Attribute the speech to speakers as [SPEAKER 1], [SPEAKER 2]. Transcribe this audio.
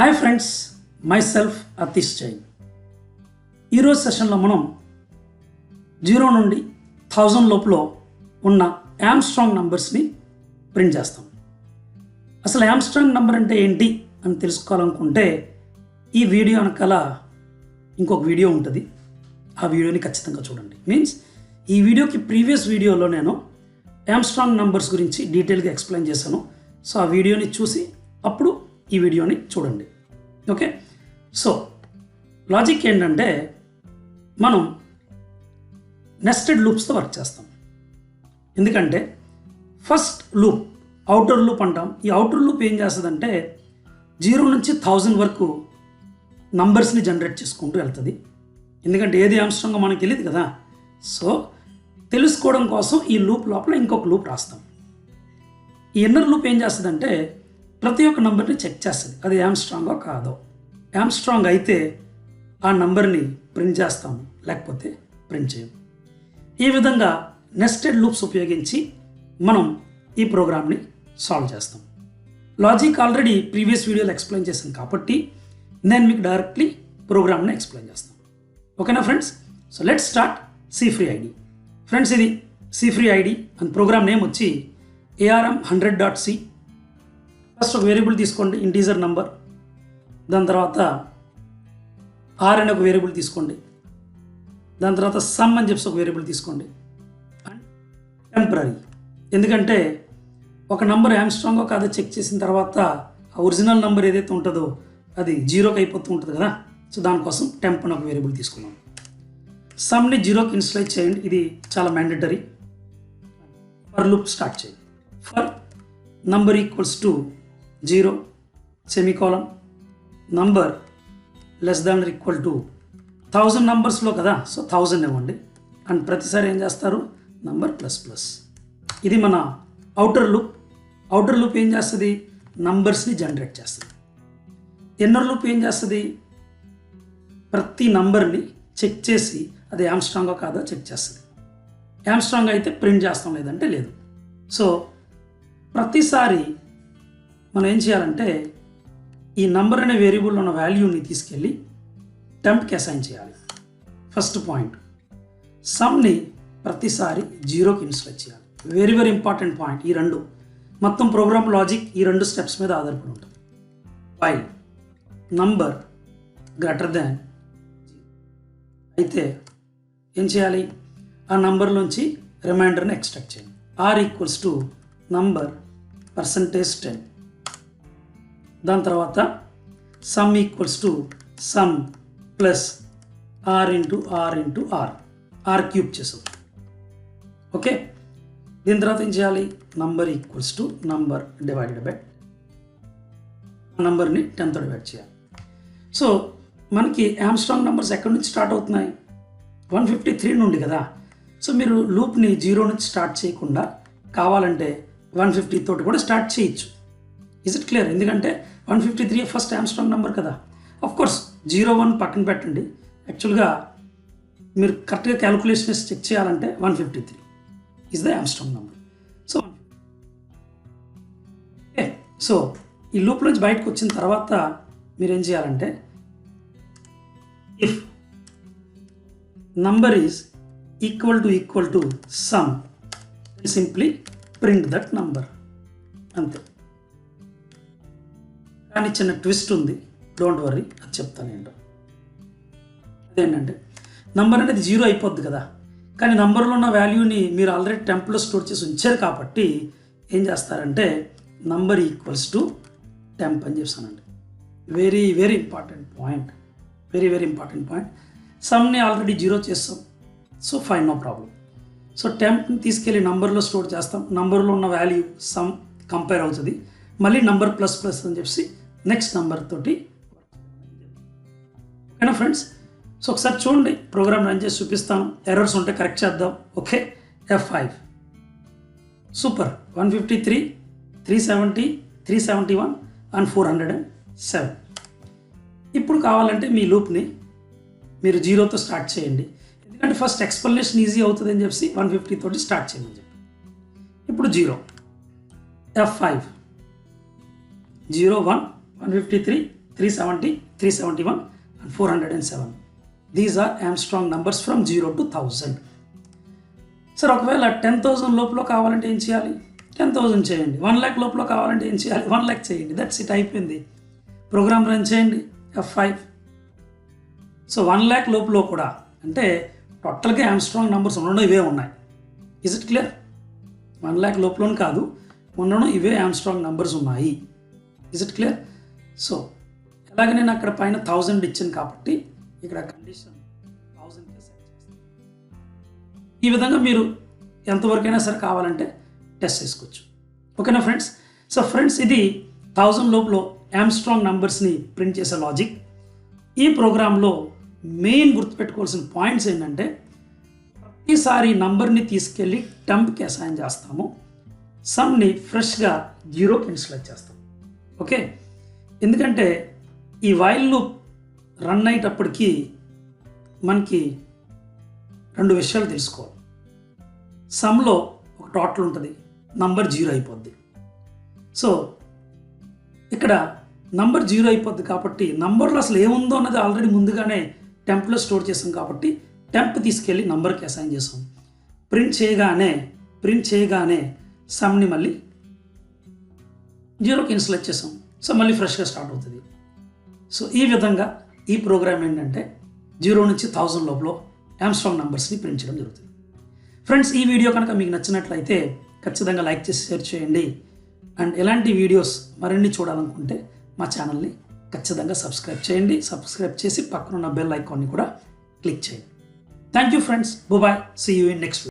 [SPEAKER 1] Hi friends, myself Atish Jain. ఈరోజు సెషన్లో మనం 0 నుండి 1000 లోపల ఉన్న ఆమ్స్ట్రాంగ్ నంబర్స్ని ప్రింట్ చేస్తాం. అసలు ఆమ్స్ట్రాంగ్ నంబర్ అంటే ఏంటి అని తెలుసుకోవాలనుకుంటే ఈ వీడియో వెనకాల ఇంకొక వీడియో ఉంటుంది. ఆ వీడియోని ఖచ్చితంగా చూడండి. మీన్స్ ఈ వీడియోకి ప్రీవియస్ వీడియోలో నేను ఆమ్స్ట్రాంగ్ నంబర్స్ గురించి డీటెయిల్గా ఎక్స్ప్లెయిన్ చేశాను. సో ఆ వీడియోని చూసి అప్పుడు ఈ వీడియోని చూడండి. ఓకే, సో లాజిక్ ఏంటంటే మనం నెస్టెడ్ లూప్స్తో వర్క్ చేస్తాం. ఎందుకంటే ఫస్ట్ లూప్ అవుటర్ లూప్ అంటాం. ఈ అవుటర్ లూప్ ఏం చేస్తుందంటే 0 నుంచి 1000 వరకు నంబర్స్ని జనరేట్ చేసుకుంటూ వెళ్తుంది. ఎందుకంటే ఏది ఆమ్స్ట్రాంగ్ మనకు తెలియదు కదా. సో తెలుసుకోవడం కోసం ఈ లూప్ లోపల ఇంకొక లూప్ రాస్తాం. ఈ ఇన్నర్ లూప్ ఏం చేస్తుందంటే ప్రతి ఒక్క నంబర్ని చెక్ చేస్తుంది, అది ఆమ్స్ట్రాంగో కాదో. ఆమ్స్ట్రాంగ్ అయితే ఆ నంబర్ని ప్రింట్ చేస్తాం, లేకపోతే ప్రింట్ చేయం. ఈ విధంగా నెస్టెడ్ లూప్స్ ఉపయోగించి మనం ఈ ప్రోగ్రామ్ని సాల్వ్ చేస్తాం. లాజిక్ ఆల్రెడీ ప్రీవియస్ వీడియోలో ఎక్స్ప్లెయిన్ చేశాను కాబట్టి నేను మీకు డైరెక్ట్లీ ప్రోగ్రామ్ని ఎక్స్ప్లెయిన్ చేస్తాను. ఓకేనా friends? So let's start C3ID. Friends, ఇది C3ID అండ్ ప్రోగ్రామ్ నేమ్ వచ్చి ARM100.C. ఫస్ట్ ఒక వేరియబుల్ తీసుకోండి, ఇంటీజర్ నంబర్. దాని తర్వాత R అనే ఒక వేరియబుల్ తీసుకోండి. దాని తర్వాత సమ్ అని చెప్పి ఒక వేరియబుల్ తీసుకోండి. అండ్ టెంపరరీ, ఎందుకంటే ఒక నంబర్ ఆమ్స్ట్రాంగో కాదో చెక్ చేసిన తర్వాత ఆ ఒరిజినల్ నంబర్ ఏదైతే ఉంటుందో అది 0కి అయిపోతూ ఉంటుంది కదా. సో దానికోసం టెంప్ అని ఒక వేరియబుల్ తీసుకున్నాం. సమ్ని 0కి ఇన్స్లైజ్ చేయండి, ఇది చాలా మ్యాండేటరీ. ఫర్ లూప్ స్టార్ట్ చేయండి. For number equals to 0 semicolon, number less than equal to 1000 నంబర్స్లో కదా. సో 1000 ఇవ్వండి. అండ్ ప్రతిసారి ఏం చేస్తారు, నంబర్ ప్లస్ ప్లస్. ఇది మన అవుటర్ లూప్. అవుటర్ లూప్ ఏం చేస్తుంది, నంబర్స్ని జనరేట్ చేస్తుంది. ఇన్నర్ లూప్ ఏం చేస్తుంది, ప్రతి నంబర్ని చెక్ చేసి అది ఆమ్స్ట్రాంగో కాదో చెక్ చేస్తుంది. ఆమ్స్ట్రాంగ్ అయితే ప్రింట్ చేస్తాం, లేదంటే లేదు. సో ప్రతిసారి మనం ఏం చేయాలంటే ఈ నంబర్ అనే వేరియబుల్లో ఉన్న వాల్యూని తీసుకెళ్ళి టెంప్కి అసైన్ చేయాలి. ఫస్ట్ పాయింట్, సమ్ని ప్రతిసారి 0కి ఇన్స్లైజ్ చేయాలి. Very very important point. ఈ రెండు మొత్తం ప్రోగ్రామ్ లాజిక్ ఈ రెండు స్టెప్స్ మీద ఆధారపడి ఉంటుంది. వైల్ నంబర్ గ్రేటర్ దాన్ అయితే ఏం చేయాలి, ఆ నంబర్లోంచి రిమైండర్ని ఎక్స్ట్రాక్ట్ చేయండి. R equals to number %10. దాని తర్వాత some equals to sum plus R into R cube చేసాం. ఓకే, దీని తర్వాత ఏం చేయాలి, number equals to number divided by నంబర్ని 10తో డివైడ్ చేయాలి. సో మనకి ఆమ్స్ట్రాంగ్ నంబర్స్ ఎక్కడి నుంచి స్టార్ట్ అవుతున్నాయి, 153 నుండి కదా. సో మీరు లూప్ని 0 నుంచి స్టార్ట్ చేయకుండా కావాలంటే 150 తోటి కూడా స్టార్ట్ చేయొచ్చు. Is it clear? ఎందుకంటే 153 ఫస్ట్ ఆమ్స్ట్రాంగ్ నెంబర్ కదా. ఆఫ్ కోర్స్ 01 పక్కన పెట్టండి. యాక్చువల్గా మీరు కరెక్ట్గా క్యాలిక్యులేషన్స్ చెక్ చేయాలంటే 153 is the Armstrong number. So okay, so ఈ లూప్ నుంచి బయటకు వచ్చిన తర్వాత మీరు ఏం చేయాలంటే if number is equal to some simply print that number, అంతే. కానీ చిన్న ట్విస్ట్ ఉంది, డోంట్ వర్రీ, అది చెప్తాను ఏంటో. అదేంటంటే నంబర్ అనేది 0 అయిపోద్ది కదా, కానీ నంబర్లో ఉన్న వాల్యూని మీరు ఆల్రెడీ టెంప్లో స్టోర్ చేసి ఉంచారు కాబట్టి ఏం చేస్తారంటే నంబర్ ఈక్వల్స్ టు టెంప్ అని చెప్తానండి. Very very important point, very very important point. సమ్ని ఆల్రెడీ 0 చేస్తాం, so fine, no problem. So టెంప్ని తీసుకెళ్ళి నంబర్లో స్టోర్ చేస్తాం. నంబర్లో ఉన్న వాల్యూ సమ్ కంపేర్ అవుతుంది, మళ్ళీ నంబర్ ప్లస్ ప్లస్ అని చెప్పి నెక్స్ట్ నంబర్ తోటి. ఓకేనా ఫ్రెండ్స్? సో ఒకసారి చూడండి, ప్రోగ్రామ్ రన్ చేసి చూపిస్తాను. ఎర్రర్స్ ఉంటే కరెక్ట్ చేద్దాం. Okay, F5 super. 153, 370, 371 అండ్ 407. ఇప్పుడు కావాలంటే మీ లూప్ని మీరు 0తో స్టార్ట్ చేయండి. ఎందుకంటే ఫస్ట్ ఎక్స్ప్లెనేషన్ ఈజీ అవుతుంది అని చెప్పి 150 తోటి స్టార్ట్ చేయమని చెప్పి. ఇప్పుడు 0, F5, 0, 1, 153, 370, 371 and 407. These are Armstrong numbers from 0 to 1000. Sir ఒకవేళ 10,000 లోపల కావాలంటే ఏం చేయాలి? 10,000 చేయండి. 1 lakh లోపల కావాలంటే ఏం చేయాలి? 1 lakh చేయండి. దట్స్ ఇట్, అయిపోయింది. ప్రోగ్రామ్ రన్ చేయండి. F5. సో 1 lakh లోపల కూడా అంటే టోటల్గా ఆమ్స్ట్రాంగ్ నంబర్స్ ఉండడం ఇవే ఉన్నాయి. Is it clear? 1 lakh లోపల కాదు, ఉండడం ఇవే ఆమ్స్ట్రాంగ్ నంబర్స్ ఉన్నాయి. Is it clear? సో అలాగే నేను అక్కడ పైన 1000 ఇచ్చాను కాబట్టి ఇక్కడ కండిషన్ 1000కే సెట్ చేస్తాను. ఈ విధంగా మీరు ఎంతవరకైనా సరే కావాలంటే టెస్ట్ చేసుకోవచ్చు. ఓకేనా ఫ్రెండ్స్? సో ఫ్రెండ్స్, ఇది 1000 లోపల ఆమ్స్ట్రాంగ్ నంబర్స్ని ప్రింట్ చేసే లాజిక్. ఈ ప్రోగ్రాంలో మెయిన్ గుర్తుపెట్టుకోవాల్సిన పాయింట్స్ ఏంటంటే ప్రతిసారి నంబర్ని తీసుకెళ్ళి టెంప్కి అసైన్ చేస్తాము, సమ్ని ఫ్రెష్గా జీరోకి ఇన్స్టలేట్ చేస్తాం. ఓకే, ఎందుకంటే ఈ వైల్ లూప్ రన్ అయ్యేటప్పటికీ మనకి 2 విషయాలు తెలుసుకోవాలి. సమ్లో ఒక టోటల్ ఉంటుంది, నంబర్ 0 అయిపోద్ది. సో ఇక్కడ నంబర్ 0 అయిపోద్ది కాబట్టి నంబర్లో అసలు ఏముందో అన్నది ఆల్రెడీ ముందుగానే టెంప్లో స్టోర్ చేసాం కాబట్టి టెంప్ తీసుకెళ్ళి నంబర్కి అసైన్ చేసాం. ప్రింట్ చేయగానే సమ్ని మళ్ళీ 0కి ఇన్స్టలేట్ చేసాం. సో మళ్ళీ ఫ్రెష్గా స్టార్ట్ అవుతుంది. సో ఈ విధంగా ఈ ప్రోగ్రామ్ ఏంటంటే 0 నుంచి 1000 లోపల ఆమ్స్ట్రాంగ్ నంబర్స్ని ప్రింట్ చేయడం జరుగుతుంది. ఫ్రెండ్స్, ఈ వీడియో కనుక మీకు నచ్చినట్లయితే ఖచ్చితంగా లైక్ చేసి షేర్ చేయండి. అండ్ ఎలాంటి వీడియోస్ మరిన్ని చూడాలనుకుంటే మా ఛానల్ని ఖచ్చితంగా సబ్స్క్రైబ్ చేయండి. సబ్స్క్రైబ్ చేసి పక్కన ఉన్న బెల్ ఐకాన్ని కూడా క్లిక్ చేయండి. Thank you friends. Bye. See you in next video.